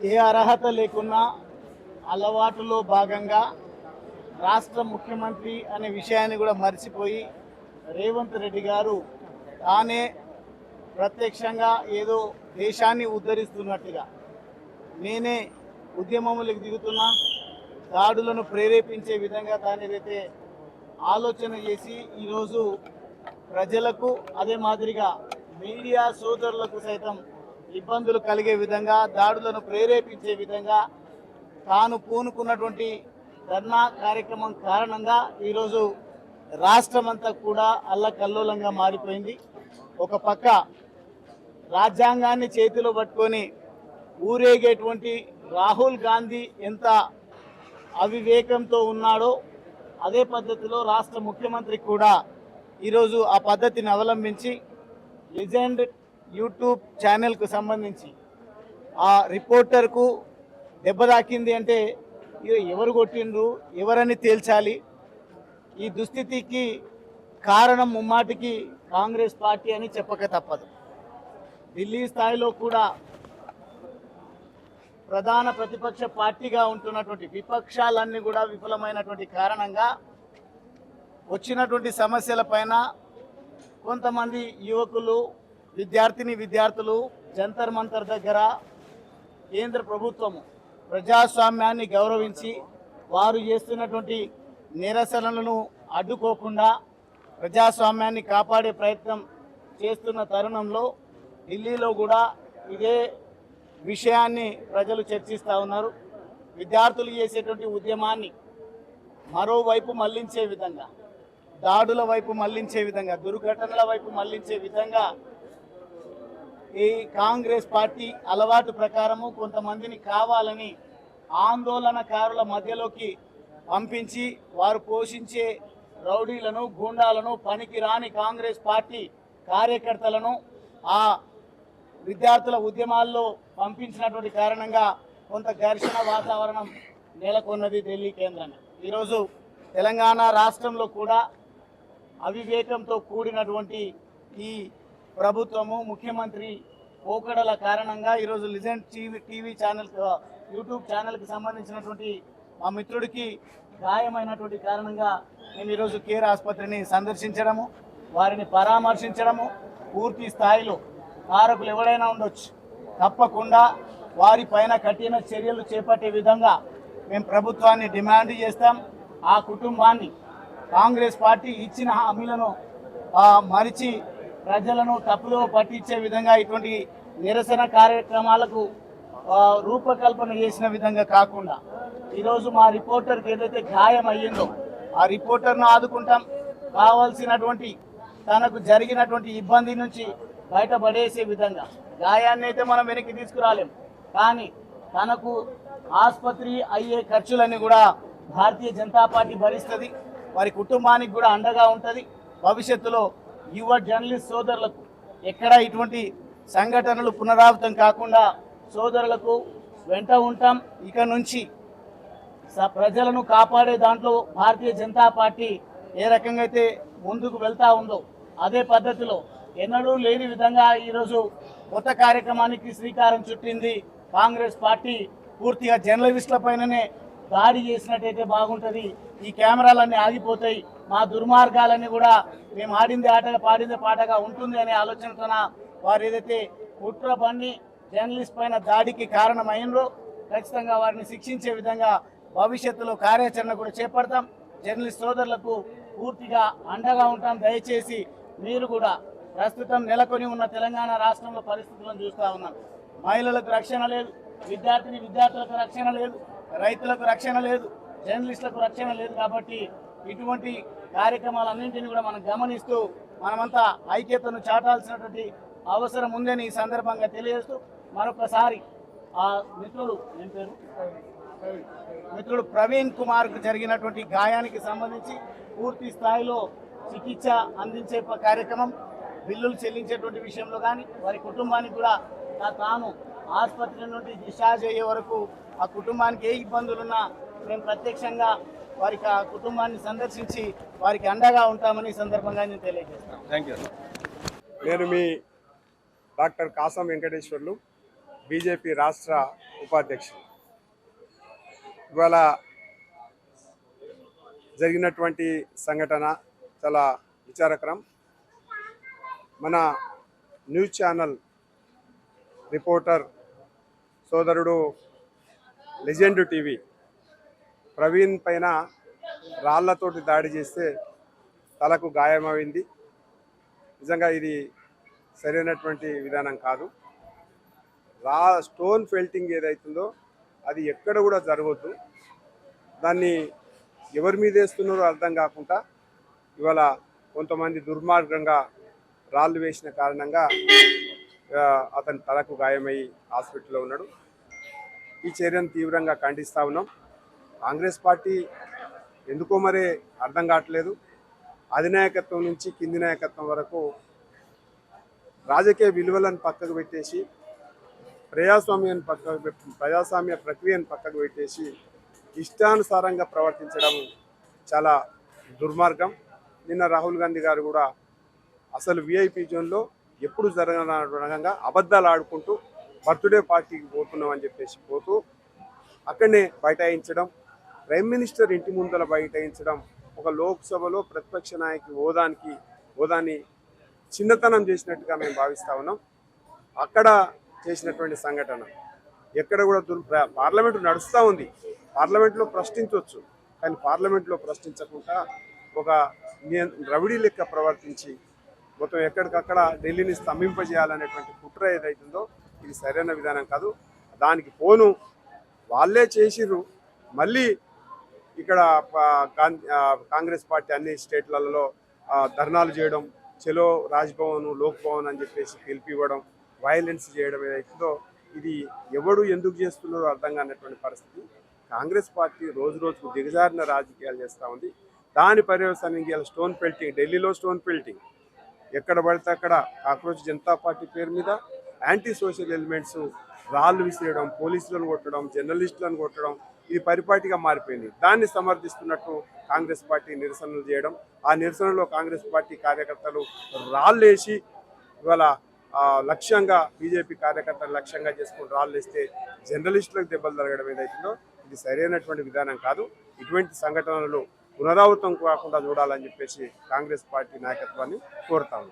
ఏ అర్హత లేకున్నా అలవాటులో భాగంగా రాష్ట్ర ముఖ్యమంత్రి అనే విషయాన్ని కూడా మర్చిపోయి రేవంత్ రెడ్డి గారు తానే ప్రత్యక్షంగా ఏదో దేశాన్ని ఉద్ధరిస్తున్నట్టుగా నేనే ఉద్యమములకు దిగుతున్నా, దాడులను ప్రేరేపించే విధంగా తానేదైతే ఆలోచన చేసి ఈరోజు ప్రజలకు అదే మాదిరిగా మీడియా సోదరులకు సైతం ఇబ్బందులు కలిగే విధంగా దాడులను ప్రేరేపించే విధంగా తాను పూనుకున్నటువంటి ధర్నా కార్యక్రమం కారణంగా ఈరోజు రాష్ట్రమంతా కూడా అల్లకల్లోలంగా మారిపోయింది. ఒక పక్క రాజ్యాంగాన్ని చేతిలో పట్టుకొని ఊరేగేటువంటి రాహుల్ గాంధీ ఎంత అవివేకంతో ఉన్నాడో అదే పద్ధతిలో రాష్ట్ర ముఖ్యమంత్రి కూడా ఈరోజు ఆ పద్ధతిని అవలంబించి లెజెండ్ యూట్యూబ్ ఛానల్కు సంబంధించి ఆ రిపోర్టర్కు దెబ్బ తాకింది అంటే ఎవరు కొట్టిండ్రు, ఎవరని తేల్చాలి. ఈ దుస్థితికి కారణం ముమ్మాటికి కాంగ్రెస్ పార్టీ అని చెప్పక తప్పదు. ఢిల్లీ స్థాయిలో కూడా ప్రధాన ప్రతిపక్ష పార్టీగా ఉంటున్నటువంటి విపక్షాలన్నీ కూడా విఫలమైనటువంటి కారణంగా వచ్చినటువంటి సమస్యల పైన కొంతమంది యువకులు విద్యార్థులు జంతర్ మంతర్ దగ్గర కేంద్ర ప్రభుత్వము ప్రజాస్వామ్యాన్ని గౌరవించి వారు చేస్తున్నటువంటి నిరసనలను అడ్డుకోకుండా ప్రజాస్వామ్యాన్ని కాపాడే ప్రయత్నం చేస్తున్న తరుణంలో ఢిల్లీలో కూడా ఇదే విషయాన్ని ప్రజలు చర్చిస్తూ ఉన్నారు. విద్యార్థులు చేసేటువంటి ఉద్యమాన్ని మరోవైపు మళ్లించే విధంగా, దాడుల వైపు మళ్లించే విధంగా, దుర్ఘటనల వైపు మళ్లించే విధంగా ఈ కాంగ్రెస్ పార్టీ అలవాటు ప్రకారము కొంతమందిని కావాలని ఆందోళనకారుల మధ్యలోకి పంపించి వారు పోషించే రౌడీలను, గూండాలను, పనికి రాని కాంగ్రెస్ పార్టీ కార్యకర్తలను ఆ విద్యార్థుల ఉద్యమాల్లో పంపించినటువంటి కారణంగా కొంత ఘర్షణ వాతావరణం నెలకొన్నది ఢిల్లీ కేంద్రంగా. ఈరోజు తెలంగాణ రాష్ట్రంలో కూడా అవివేకంతో కూడినటువంటి ఈ ప్రభుత్వము, ముఖ్యమంత్రి పోకడల కారణంగా ఈరోజు లిజెండ్ టీవీ ఛానల్, యూట్యూబ్ ఛానల్కి సంబంధించినటువంటి మా మిత్రుడికి గాయమైనటువంటి కారణంగా మేము ఈరోజు కేర్ ఆసుపత్రిని సందర్శించడము, వారిని పరామర్శించడము, పూర్తి స్థాయిలో కారకులు ఎవరైనా ఉండొచ్చు, తప్పకుండా వారిపైన కఠిన చర్యలు చేపట్టే విధంగా మేము ప్రభుత్వాన్ని డిమాండ్ చేస్తాం. ఆ కుటుంబాన్ని కాంగ్రెస్ పార్టీ ఇచ్చిన హామీలను మరిచి ప్రజలను తప్పులో పట్టించే విధంగా ఇటువంటి నిరసన కార్యక్రమాలకు రూపకల్పన చేసిన విధంగా కాకుండా ఈరోజు మా రిపోర్టర్కి ఏదైతే గాయం అయ్యిందో ఆ రిపోర్టర్ను ఆదుకుంటాం. కావాల్సినటువంటి తనకు జరిగినటువంటి ఇబ్బంది నుంచి బయటపడేసే విధంగా, గాయాన్ని అయితే మనం వెనక్కి తీసుకురాలేం, కానీ తనకు ఆసుపత్రి అయ్యే ఖర్చులన్నీ కూడా భారతీయ జనతా పార్టీ భరిస్తుంది. వారి కుటుంబానికి కూడా అండగా ఉంటుంది. భవిష్యత్తులో యువ జర్నలిస్ట్ సోదరులకు ఎక్కడ ఇటువంటి సంఘటనలు పునరావృతం కాకుండా సోదరులకు వెంట ఉంటాం. ఇక నుంచి ప్రజలను కాపాడే దాంట్లో భారతీయ జనతా పార్టీ ఏ రకంగా అయితే ముందుకు వెళ్తా ఉందో అదే పద్ధతిలో ఎన్నడూ లేని విధంగా ఈరోజు కొత్త కార్యక్రమానికి శ్రీకారం చుట్టింది కాంగ్రెస్ పార్టీ. పూర్తిగా జర్నలిస్టుల పైననే దాడి చేసినట్టయితే బాగుంటుంది. ఈ కెమెరాలన్నీ ఆగిపోతాయి, మా దుర్మార్గాలన్నీ కూడా మేము ఆడిందే ఆటగా పాడిందే పాటగా ఉంటుంది అనే ఆలోచనతోన వారు ఏదైతే కుట్ర పన్ని జర్నలిస్ట్ పైన దాడికి కారణమైనరో ఖచ్చితంగా వారిని శిక్షించే విధంగా భవిష్యత్తులో కార్యాచరణ కూడా చేపడతాం. జర్నలిస్ట్ సోదరులకు పూర్తిగా అండగా ఉంటాం. దయచేసి మీరు కూడా ప్రస్తుతం నెలకొని ఉన్న తెలంగాణ రాష్ట్రంలో పరిస్థితులను చూస్తూ ఉన్నాం. మహిళలకు రక్షణ లేదు, విద్యార్థులకు రక్షణ లేదు, రైతులకు రక్షణ లేదు, జర్నలిస్టులకు రక్షణ లేదు. కాబట్టి ఇటువంటి కార్యక్రమాలన్నింటినీ కూడా మనం గమనిస్తూ మనమంతా ఐక్యతను చాటాల్సినటువంటి అవసరం ఉందని ఈ సందర్భంగా తెలియజేస్తూ మరొకసారి ఆ మిత్రుడు ప్రవీణ్ కుమార్కు జరిగినటువంటి గాయానికి సంబంధించి పూర్తి స్థాయిలో చికిత్స అందించే కార్యక్రమం, బిల్లులు చెల్లించేటువంటి విషయంలో కానీ వారి కుటుంబానికి కూడా తాను ఆసుపత్రి నుండి డిశ్చార్జ్ అయ్యే వరకు ఆ కుటుంబానికి ఏ ఇబ్బందులున్నా మేము ప్రత్యక్షంగా వారికి ఆ కుటుంబాన్ని సందర్శించి వారికి అండగా ఉంటామని ఈ సందర్భంగా నేను తెలియజేస్తాను. Thank you. నేను మీ డాక్టర్ కాసం వెంకటేశ్వర్లు, బీజేపీ రాష్ట్ర ఉపాధ్యక్షుడు. ఇవాళ జరిగినటువంటి సంఘటన చాలా విచారకరం. మన న్యూస్ ఛానల్ రిపోర్టర్ సోదరుడు లెజెండ్ టీవీ ప్రవీణ్ పైన రాళ్లతోటి దాడి చేస్తే తలకు గాయమైంది. నిజంగా ఇది సరైనటువంటి విధానం కాదు. స్టోన్ ఫెల్టింగ్ ఏదైతుందో అది ఎక్కడ కూడా జరగవద్దు. దాన్ని ఎవరి మీద వేస్తున్నారో అర్థం కాకుండా ఇవాళ కొంతమంది దుర్మార్గంగా రాళ్ళు వేసిన కారణంగా అతని తలకు గాయమై హాస్పిటల్లో ఉన్నాడు. ఈ చర్యను తీవ్రంగా ఖండిస్తూ ఉన్నాం. కాంగ్రెస్ పార్టీ ఎందుకో మరే అర్థం కావట్లేదు. అధినాయకత్వం నుంచి కింది నాయకత్వం వరకు రాజకీయ విలువలను పక్కకు పెట్టేసి ప్రజాస్వామ్య ప్రక్రియను పక్కకు పెట్టేసి ఇష్టానుసారంగా ప్రవర్తించడం చాలా దుర్మార్గం. నిన్న రాహుల్ గాంధీ గారు కూడా అసలు విఐపి జోన్లో ఎప్పుడు జరగనంగా అబద్ధాలు ఆడుకుంటూ బర్త్డే పార్టీకి పోతున్నామని చెప్పేసి పోతూ అక్కడనే బైఠాయించడం, ప్రైమ్ మినిస్టర్ ఇంటి ముందర బైఠాయించడం ఒక లోక్సభలో ప్రతిపక్ష నాయకి హోదాని చిన్నతనం చేసినట్టుగా మేము భావిస్తూ ఉన్నాం. అక్కడ చేసినటువంటి సంఘటన ఎక్కడ కూడా పార్లమెంటు నడుస్తూ ఉంది. పార్లమెంట్లో ప్రశ్నించవచ్చు, కానీ పార్లమెంట్లో ప్రశ్నించకుండా ఒక రవిడీ లెక్క ప్రవర్తించి మొత్తం ఎక్కడికక్కడ ఢిల్లీని స్తంభింపజేయాలనేటువంటి కుట్ర ఏదైతుందో ఇది సరైన విధానం కాదు. దానికి పోను వాళ్ళే చేసిర్రు. మళ్ళీ ఇక్కడ కాంగ్రెస్ పార్టీ అన్ని స్టేట్లలో ధర్నాలు చేయడం, చెలో రాజ్భవన్ లోక్ భవన్ అని చెప్పేసి పిలిపివ్వడం, వైలెన్స్ చేయడం ఏదైతుందో ఇది ఎవడు ఎందుకు చేస్తున్నారో అర్థం కానటువంటి పరిస్థితి. కాంగ్రెస్ పార్టీ రోజు రోజుకు దిగజారిన రాజకీయాలు చేస్తూ ఉంది. దాని పర్యవసానంగా స్టోన్ పెల్టింగ్, ఢిల్లీలో స్టోన్ పెల్టింగ్, ఎక్కడ పడితే అక్కడ కాక్రోచ్ జనతా పార్టీ పేరు మీద యాంటీ సోషల్ ఎలిమెంట్స్ రాళ్ళు విసిరేయడం, పోలీసులను కొట్టడం, జర్నలిస్టులను కొట్టడం ఇది పరిపాటిగా మారిపోయింది. దాన్ని సమర్థిస్తున్నట్టు కాంగ్రెస్ పార్టీ నిరసనలు చేయడం, ఆ నిరసనలో కాంగ్రెస్ పార్టీ కార్యకర్తలు రాళ్ళేసి ఇవాళ లక్ష్యంగా బీజేపీ కార్యకర్తలు లక్ష్యంగా చేసుకుని రాళ్ళు వేస్తే జర్నలిస్టులకు దెబ్బలు జరగడం ఏదైతుందో ఇది సరైనటువంటి విధానం కాదు. ఇటువంటి సంఘటనలు పునరావృతం కాకుండా చూడాలని చెప్పేసి కాంగ్రెస్ పార్టీ నాయకత్వాన్ని కోరుతాము.